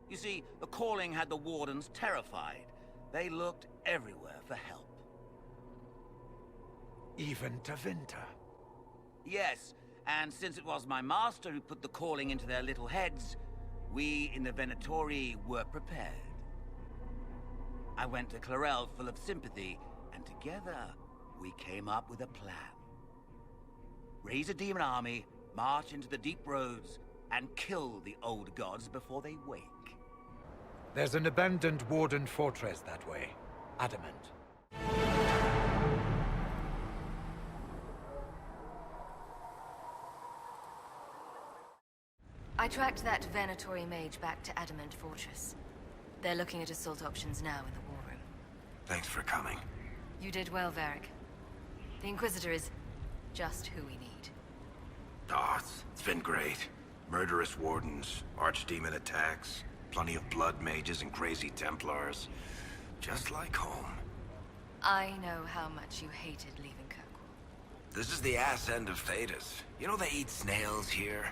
You see, the calling had the wardens terrified. They looked everywhere for help. Even to Winter. Yes, and since it was my master who put the calling into their little heads, we in the Venatori were prepared. I went to Clarel full of sympathy, and together we came up with a plan. Raise a demon army, march into the deep roads, and kill the old gods before they wake. There's an abandoned warden fortress that way. Adamant. I tracked that Venatori mage back to Adamant Fortress. They're looking at assault options now in the war room. Thanks for coming. You did well, Varric. The Inquisitor is just who we need. Oh, it's been great. Murderous wardens, archdemon attacks, plenty of blood mages and crazy Templars. Just like home. I know how much you hated leaving Kirkwall. This is the ass end of Thedas. You know they eat snails here?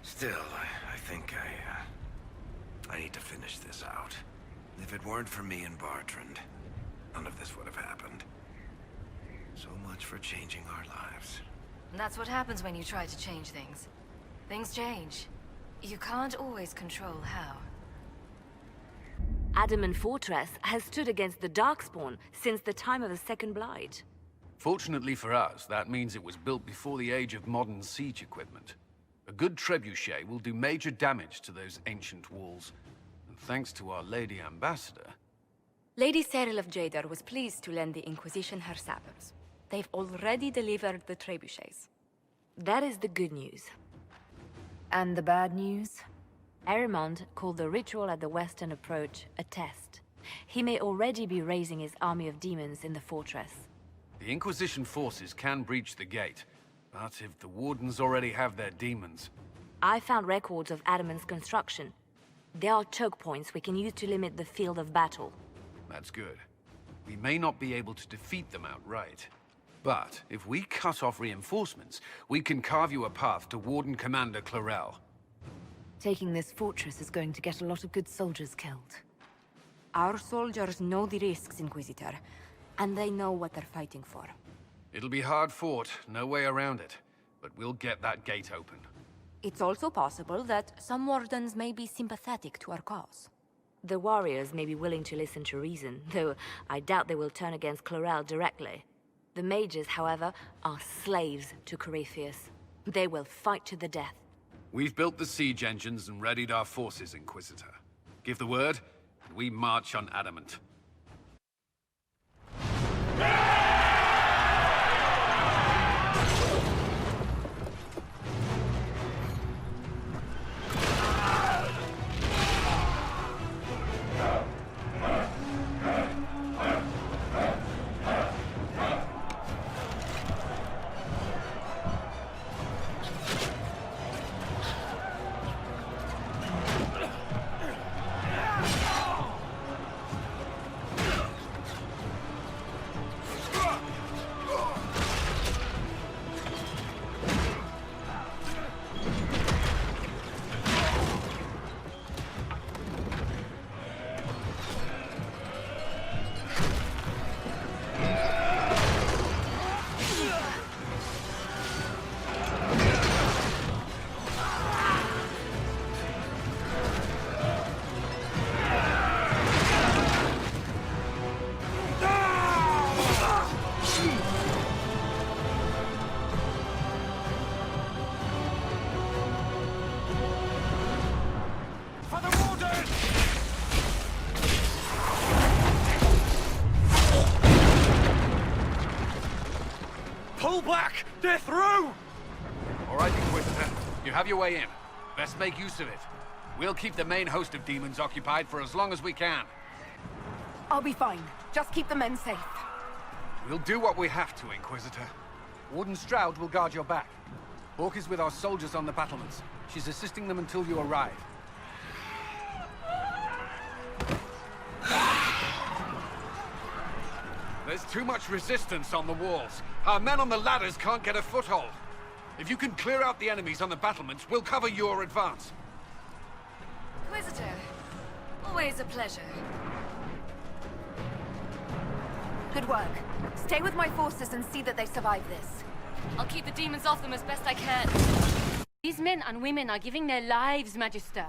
Still, I think I need to finish this out. If it weren't for me and Bartrand, none of this would have happened. So much for changing our lives. And that's what happens when you try to change things. Things change. You can't always control how. Adamant Fortress has stood against the Darkspawn since the time of the Second Blight. Fortunately for us, that means it was built before the age of modern siege equipment. A good trebuchet will do major damage to those ancient walls. And thanks to our Lady Ambassador... Lady Cyril of Jadar was pleased to lend the Inquisition her sabers. They've already delivered the trebuchets. That is the good news. And the bad news? Arimond called the ritual at the western approach a test. He may already be raising his army of demons in the fortress. The Inquisition forces can breach the gate, but if the Wardens already have their demons... I found records of Adamant's construction. There are choke points we can use to limit the field of battle. That's good. We may not be able to defeat them outright. But if we cut off reinforcements, we can carve you a path to Warden Commander Clarel. Taking this fortress is going to get a lot of good soldiers killed. Our soldiers know the risks, Inquisitor, and they know what they're fighting for. It'll be hard fought, no way around it, but we'll get that gate open. It's also possible that some Wardens may be sympathetic to our cause. The warriors may be willing to listen to reason, though I doubt they will turn against Clarel directly. The mages, however, are slaves to Corypheus. They will fight to the death. We've built the siege engines and readied our forces, Inquisitor. Give the word, and we march on Adamant. Pull back! They're through! All right, Inquisitor. You have your way in. Best make use of it. We'll keep the main host of demons occupied for as long as we can. I'll be fine. Just keep the men safe. We'll do what we have to, Inquisitor. Warden Stroud will guard your back. Hawk is with our soldiers on the battlements. She's assisting them until you arrive. There's too much resistance on the walls. Our men on the ladders can't get a foothold. If you can clear out the enemies on the battlements, we'll cover your advance. Inquisitor, Always a pleasure. Good work. Stay with my forces and see that they survive this. I'll keep the demons off them as best I can. These men and women are giving their lives, Magister.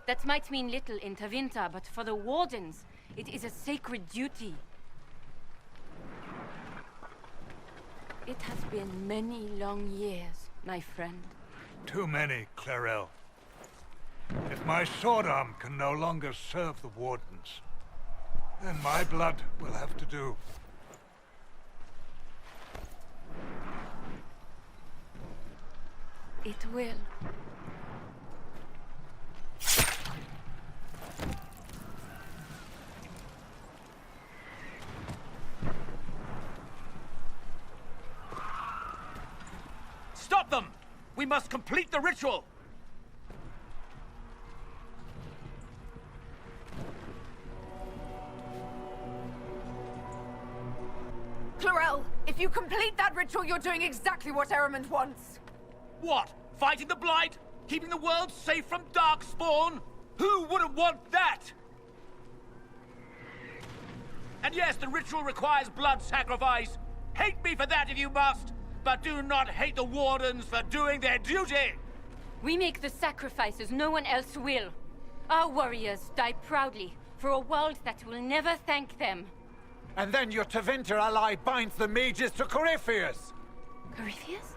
That might mean little in Tevinter, but for the Wardens, it is a sacred duty. It has been many long years, my friend. Too many, Clarel. If my sword arm can no longer serve the Wardens, then my blood will have to do. It will. Stop them! We must complete the ritual! Clarel, if you complete that ritual, you're doing exactly what Ehrman wants. What? Fighting the Blight? Keeping the world safe from Darkspawn? Who wouldn't want that? And yes, the ritual requires blood sacrifice. Hate me for that if you must, but do not hate the Wardens for doing their duty! We make the sacrifices no one else will. Our warriors die proudly for a world that will never thank them. And then your Tevinter ally binds the mages to Corypheus! Corypheus?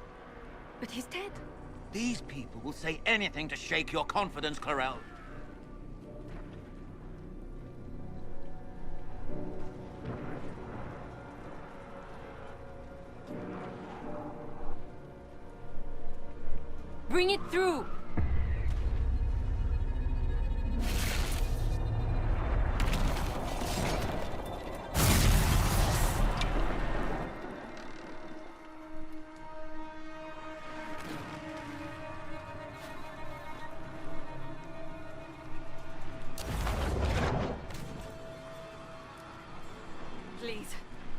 But he's dead. These people will say anything to shake your confidence, Clarel. Bring it through! Please.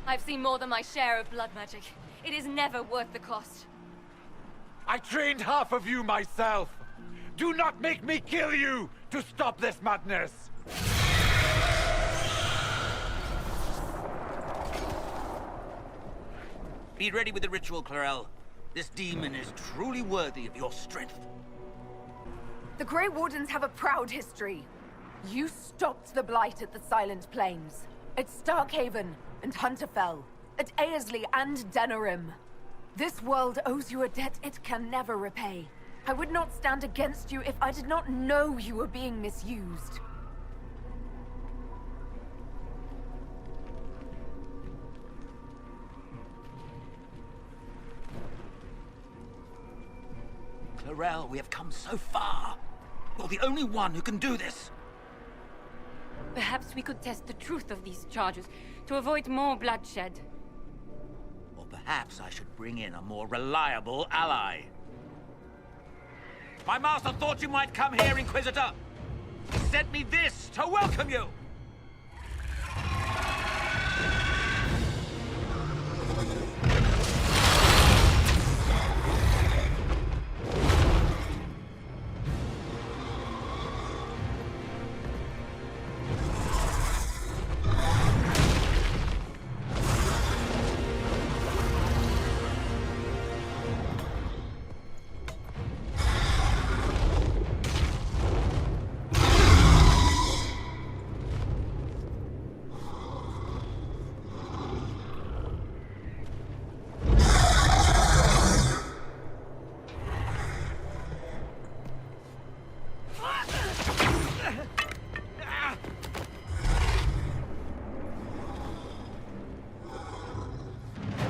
I've seen more than my share of blood magic. It is never worth the cost. I trained half of you myself! Do not make me kill you to stop this madness! Be ready with the ritual, Clarel. This demon is truly worthy of your strength. The Grey Wardens have a proud history. You stopped the Blight at the Silent Plains, at Starkhaven and Hunterfell, at Aesley and Denerim. This world owes you a debt it can never repay. I would not stand against you if I did not know you were being misused. Clarel, we have come so far. You're the only one who can do this. Perhaps we could test the truth of these charges to avoid more bloodshed. Or perhaps I should bring in a more reliable ally. My master thought you might come here, Inquisitor. He sent me this to welcome you.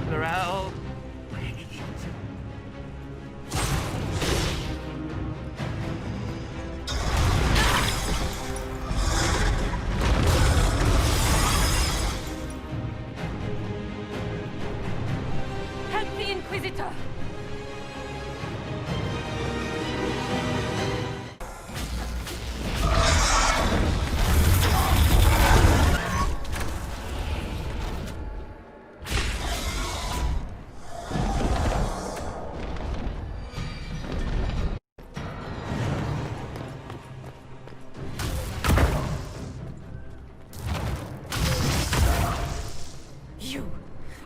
Clarel, wait. Help the Inquisitor!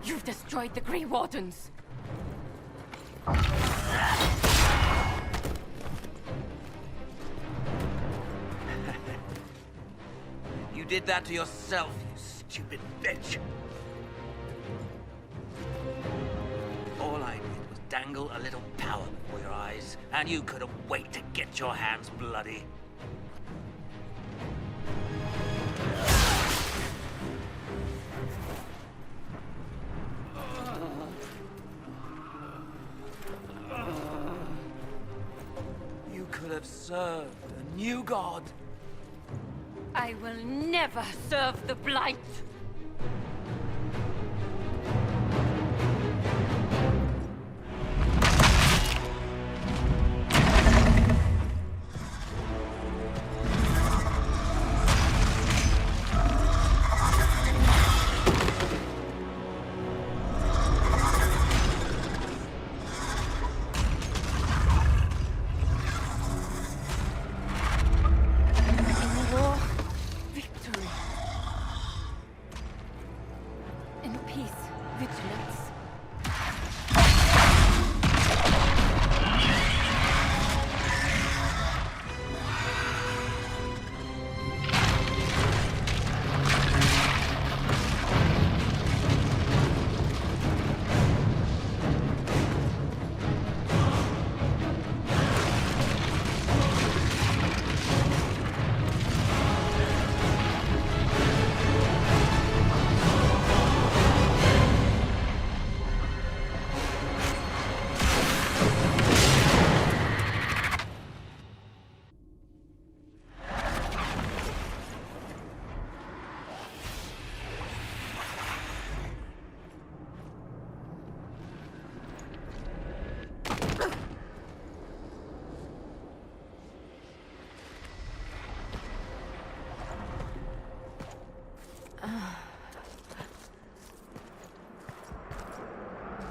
You've destroyed the Grey Wardens. You did that to yourself, you stupid bitch. All I did was dangle a little power before your eyes, and you couldn't wait to get your hands bloody. You could have served a new god. I will never serve the Blight.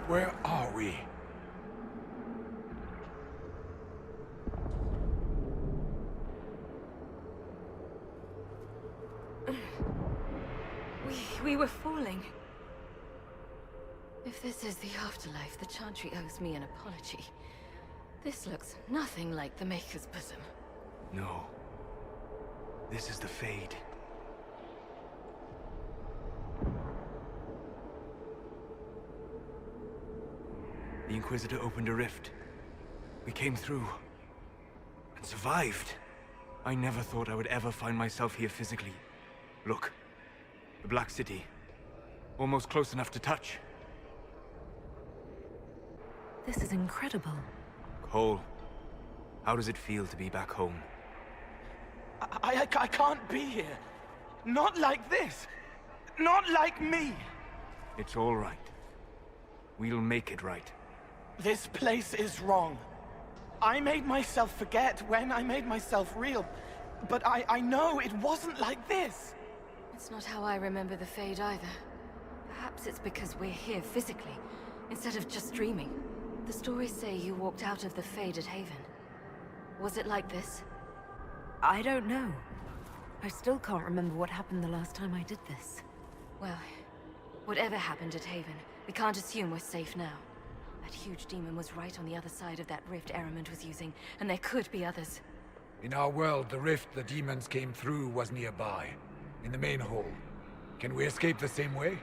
Where are we? We were falling. If this is the afterlife, the Chantry owes me an apology. This looks nothing like the Maker's bosom. No. This is the Fade. The Inquisitor opened a rift. We came through. And survived. I never thought I would ever find myself here physically. Look. The Black City. Almost close enough to touch. This is incredible. Cole, how does it feel to be back home? I can't be here. Not like this. Not like me. It's all right. We'll make it right. This place is wrong. I made myself forget when I made myself real. But I know it wasn't like this. It's not how I remember the Fade either. Perhaps it's because we're here physically, instead of just dreaming. The stories say you walked out of the Fade at Haven. Was it like this? I don't know. I still can't remember what happened the last time I did this. Well, whatever happened at Haven, we can't assume we're safe now. That huge demon was right on the other side of that rift Eramond was using, and there could be others. In our world, the rift the demons came through was nearby, in the main hall. Can we escape the same way?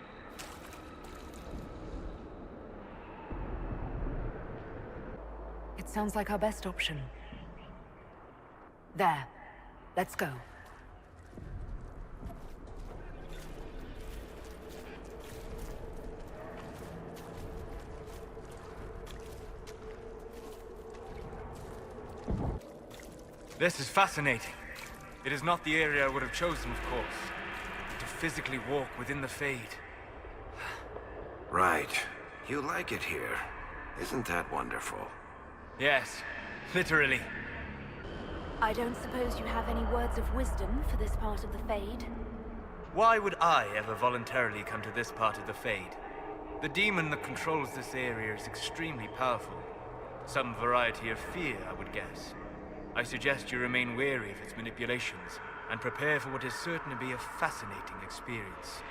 It sounds like our best option. There. Let's go. This is fascinating. It is not the area I would have chosen, of course. To physically walk within the Fade. Right. You like it here. Isn't that wonderful? Yes, literally. I don't suppose you have any words of wisdom for this part of the Fade? Why would I ever voluntarily come to this part of the Fade? The demon that controls this area is extremely powerful. Some variety of fear, I would guess. I suggest you remain wary of its manipulations, and prepare for what is certain to be a fascinating experience.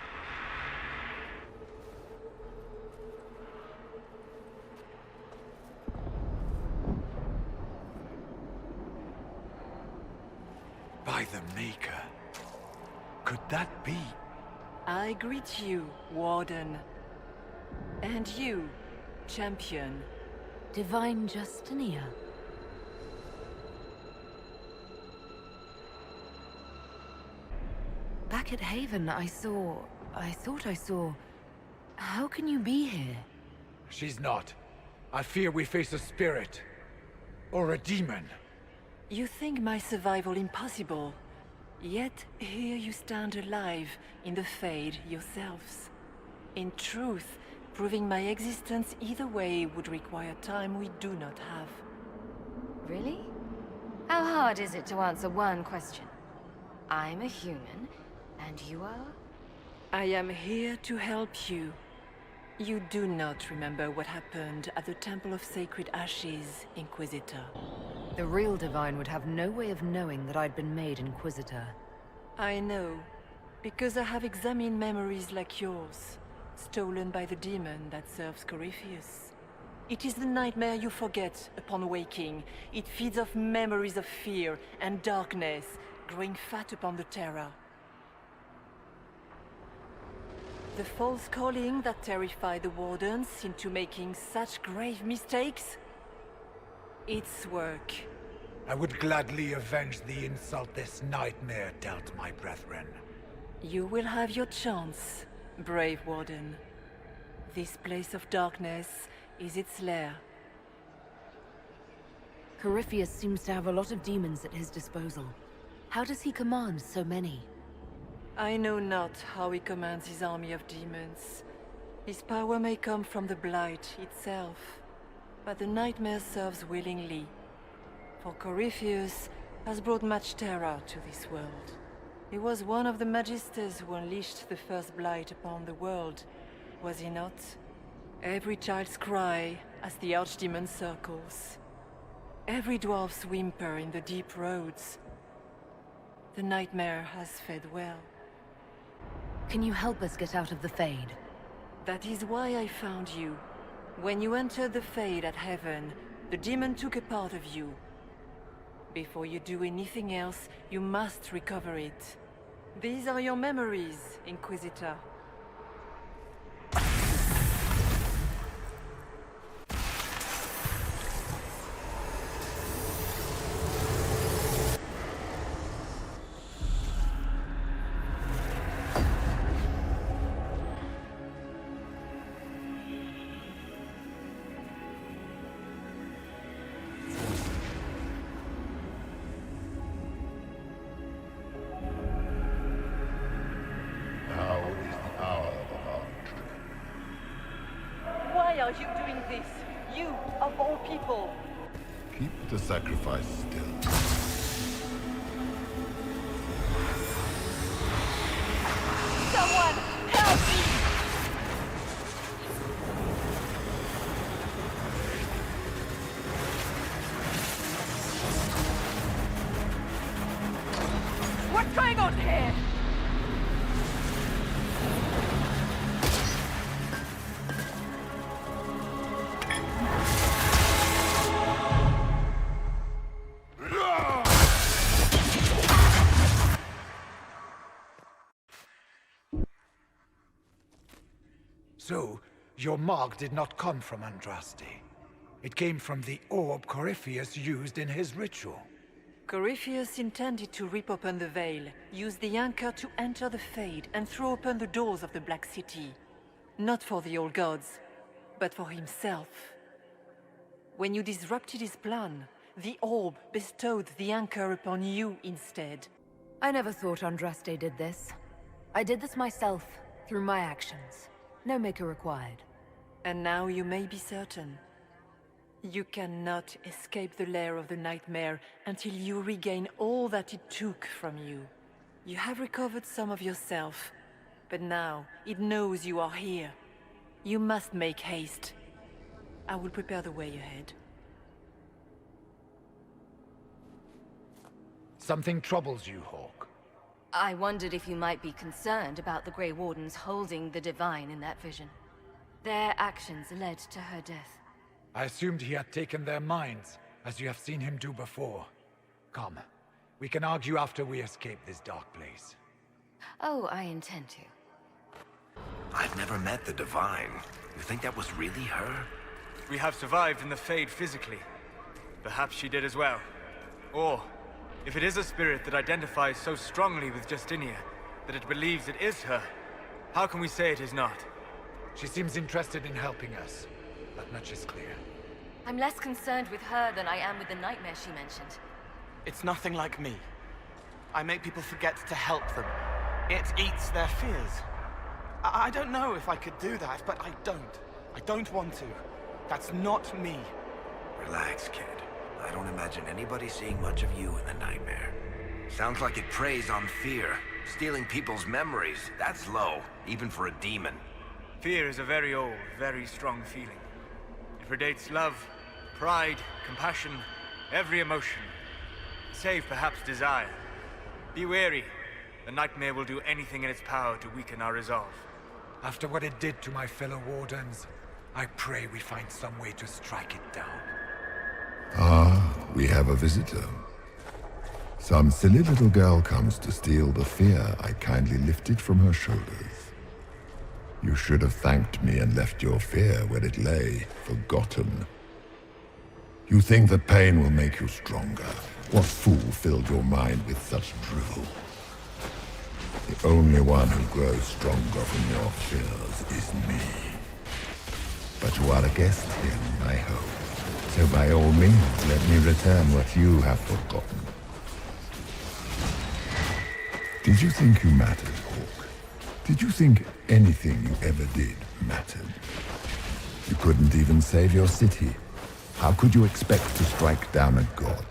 by the Maker. Could that be? I greet you, Warden. And you, Champion. Divine Justinia. Back at Haven, I thought I saw... How can you be here? She's not. I fear we face a spirit. Or a demon. You think my survival impossible. Yet here you stand alive in the Fade yourselves. In truth, proving my existence either way would require time we do not have. Really? How hard is it to answer one question? I'm a human, and you are? I am here to help you. You do not remember what happened at the Temple of Sacred Ashes, Inquisitor. The real Divine would have no way of knowing that I'd been made Inquisitor. I know, because I have examined memories like yours, stolen by the demon that serves Corypheus. It is the nightmare you forget upon waking. It feeds off memories of fear and darkness, growing fat upon the terror. The false calling that terrified the Wardens into making such grave mistakes? Its work. I would gladly avenge the insult this nightmare dealt my brethren. You will have your chance, brave Warden. This place of darkness is its lair. Corypheus seems to have a lot of demons at his disposal. How does he command so many? I know not how he commands his army of demons. His power may come from the Blight itself, but the nightmare serves willingly. For Corypheus has brought much terror to this world. He was one of the Magisters who unleashed the first Blight upon the world, was he not? Every child's cry as the Archdemon circles. Every dwarf's whimper in the deep roads. The nightmare has fed well. Can you help us get out of the Fade? That is why I found you. When you entered the Fade at Heaven, the demon took a part of you. Before you do anything else, you must recover it. These are your memories, Inquisitor. Why are you doing this? You, of all people! Keep the sacrifice still. Someone, help me! What's going on here? So, your mark did not come from Andraste. It came from the orb Corypheus used in his ritual. Corypheus intended to rip open the veil, use the anchor to enter the Fade, and throw open the doors of the Black City. Not for the old gods, but for himself. When you disrupted his plan, the orb bestowed the anchor upon you instead. I never thought Andraste did this. I did this myself, through my actions. No maker required. And now you may be certain. You cannot escape the lair of the nightmare until you regain all that it took from you. You have recovered some of yourself, but now it knows you are here. You must make haste. I will prepare the way ahead. Something troubles you, Hawk. I wondered if you might be concerned about the Grey Wardens holding the Divine in that vision. Their actions led to her death. I assumed he had taken their minds, as you have seen him do before. Come, We can argue after we escape this dark place. Oh, I intend to. I've never met the Divine. You think that was really her? We have survived in the Fade physically. Perhaps she did as well. Or, if it is a spirit that identifies so strongly with Justinia, that it believes it is her, how can we say it is not? She seems interested in helping us. That much is clear. I'm less concerned with her than I am with the nightmare she mentioned. It's nothing like me. I make people forget to help them. It eats their fears. I don't know if I could do that, but I don't. I don't want to. That's not me. Relax, kid. I don't imagine anybody seeing much of you in the nightmare. Sounds like it preys on fear, stealing people's memories. That's low, even for a demon. Fear is a very old, very strong feeling. It predates love, pride, compassion, every emotion. Save perhaps desire. Be wary. The nightmare will do anything in its power to weaken our resolve. After what it did to my fellow wardens, I pray we find some way to strike it down. Ah, we have a visitor. Some silly little girl comes to steal the fear I kindly lifted from her shoulders. You should have thanked me and left your fear where it lay, forgotten. You think that pain will make you stronger. What fool filled your mind with such drivel? The only one who grows stronger from your fears is me. But you are a guest here, I hope. So by all means, let me return what you have forgotten. Did you think you mattered, Hawk? Did you think anything you ever did mattered? You couldn't even save your city. How could you expect to strike down a god?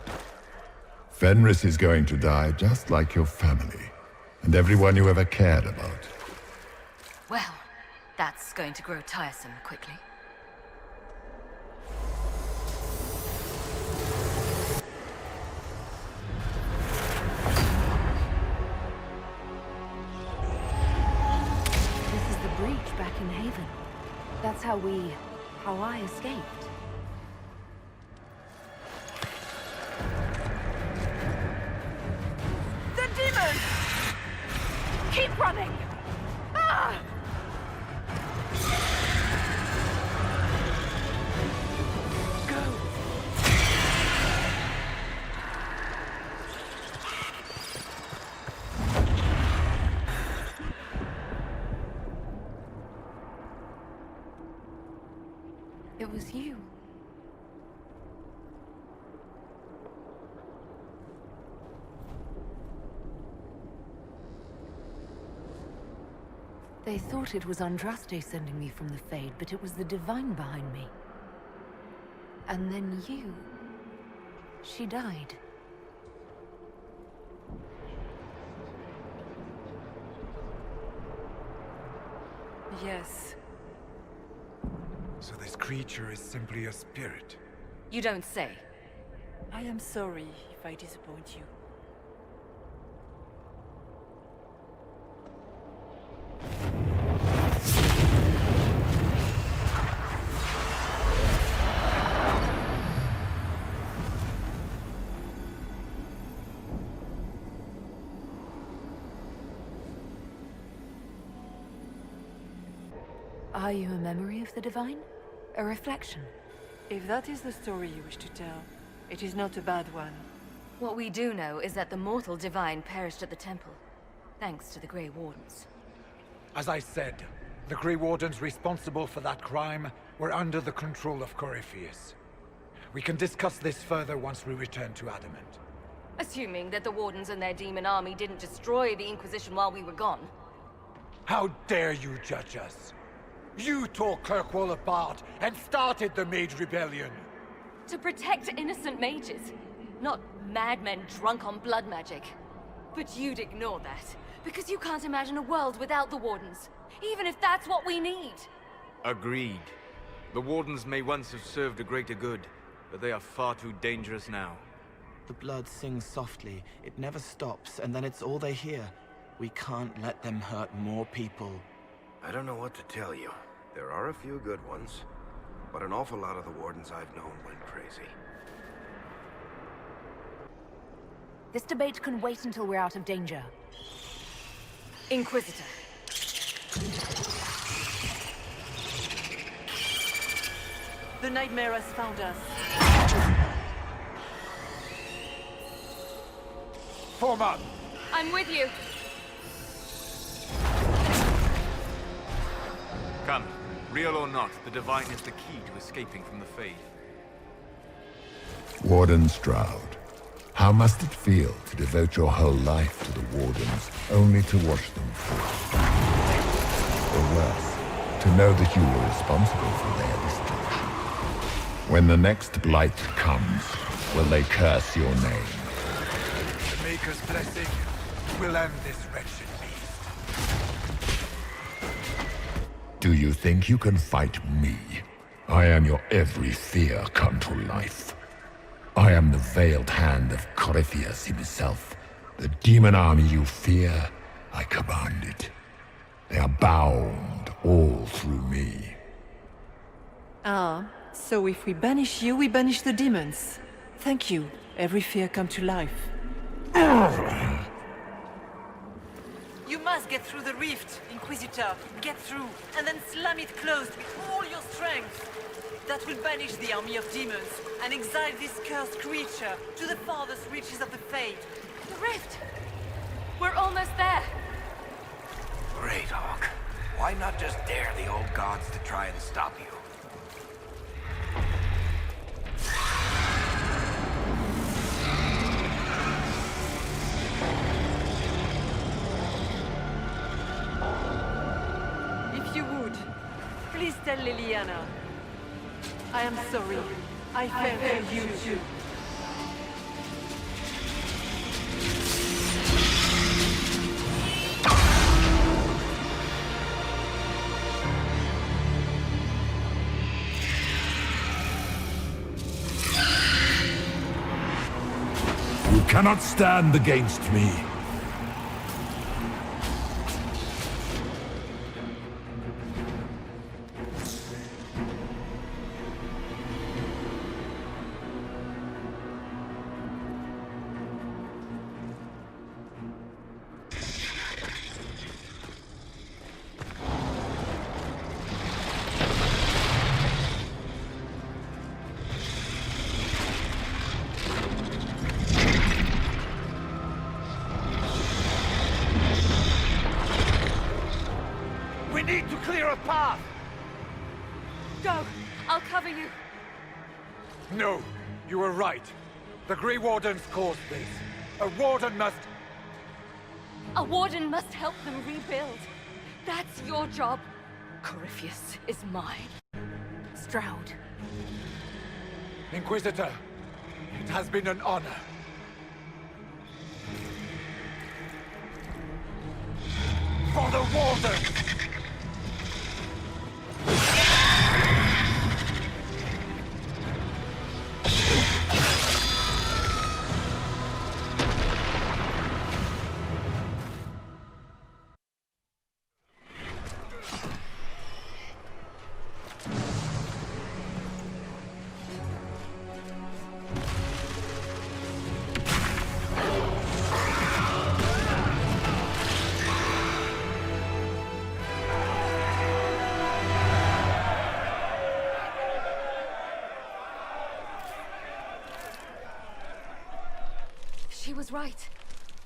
Fenris is going to die just like your family, and everyone you ever cared about. Well, that's going to grow tiresome quickly. This is the breach back in Haven. That's how I escaped. The demon! Keep running! Ah! It was you. They thought it was Andraste sending me from the Fade, but it was the Divine behind me. And then you. She died. Yes. So this creature is simply a spirit. You don't say. I am sorry if I disappoint you. Are you a memory of the Divine? A reflection? If that is the story you wish to tell, it is not a bad one. What we do know is that the mortal Divine perished at the temple, thanks to the Grey Wardens. As I said, the Grey Wardens responsible for that crime were under the control of Corypheus. We can discuss this further once we return to Adamant. Assuming that the Wardens and their demon army didn't destroy the Inquisition while we were gone. How dare you judge us? You tore Kirkwall apart and started the Mage Rebellion! To protect innocent mages, not madmen drunk on blood magic. But you'd ignore that, because you can't imagine a world without the Wardens, even if that's what we need. Agreed. The Wardens may once have served a greater good, but they are far too dangerous now. The blood sings softly, it never stops, and then it's all they hear. We can't let them hurt more people. I don't know what to tell you. There are a few good ones, but an awful lot of the Wardens I've known went crazy. This debate can wait until we're out of danger. Inquisitor. The nightmare has found us. Form up! I'm with you. Come, real or not, the Divine is the key to escaping from the Fade. Warden Stroud, how must it feel to devote your whole life to the Wardens, only to watch them fall? Or worse, to know that you were responsible for their destruction. When the next blight comes, will they curse your name? The Maker's blessing will end this wretched beast. Do you think you can fight me? I am your every fear come to life. I am the veiled hand of Corypheus himself. The demon army you fear, I command it. They are bound all through me. Ah, so if we banish you, we banish the demons. Thank you. Every fear come to life. You must get through the rift, Inquisitor. Get through, and then slam it closed with all your strength. That will banish the army of demons, and exile this cursed creature to the farthest reaches of the Fade. The rift! We're almost there. Great, Hawk. Why not just dare the old gods to try and stop you? If you would, please tell Liliana. I am sorry. I failed you too. You cannot stand against me. We need to clear a path! Go! I'll cover you. No, you were right. The Grey Wardens caused this. A Warden must... A warden must help them rebuild. That's your job. Corypheus is mine. Stroud. Inquisitor, it has been an honor. For the Warden! She was right.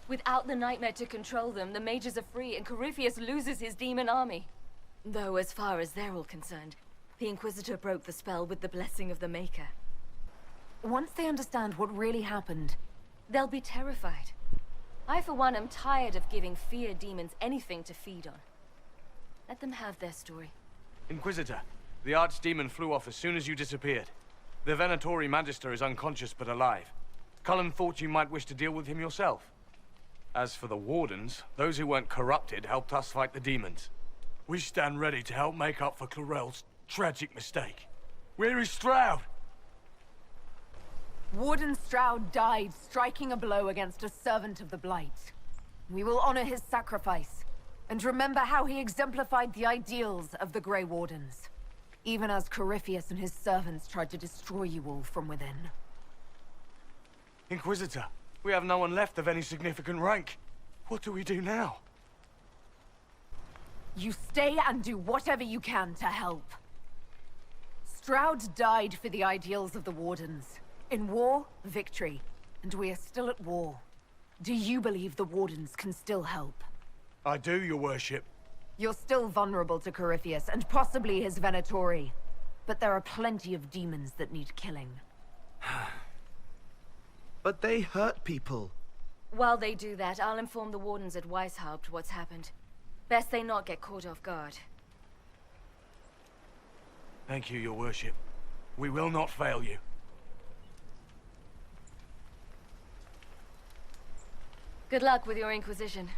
Without the nightmare to control them, the mages are free and Corypheus loses his demon army. Though as far as they're all concerned, the Inquisitor broke the spell with the blessing of the Maker. Once they understand what really happened, They'll be terrified. I, for one, am tired of giving fear demons anything to feed on. Let them have their story. Inquisitor, the Archdemon flew off as soon as you disappeared. The Venatori Magister is unconscious but alive. Cullen thought you might wish to deal with him yourself. As for the Wardens, those who weren't corrupted helped us fight the demons. We stand ready to help make up for Clarel's tragic mistake. Where is Stroud? Warden Stroud died striking a blow against a servant of the Blight. We will honor his sacrifice, and remember how he exemplified the ideals of the Grey Wardens, even as Corypheus and his servants tried to destroy you all from within. Inquisitor, We have no one left of any significant rank. What do we do now? You stay and do whatever you can to help. Stroud died for the ideals of the Wardens. In war, victory. And we are still at war. Do you believe the Wardens can still help? I do, your worship. You're still vulnerable to Corypheus, and possibly his Venatori. But there are plenty of demons that need killing. But they hurt people. While they do that, I'll inform the Wardens at Weishaupt what's happened. Best they not get caught off guard. Thank you, your worship. We will not fail you. Good luck with your Inquisition.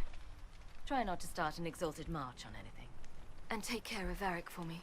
Try not to start an exalted march on anything. And take care of Varric for me.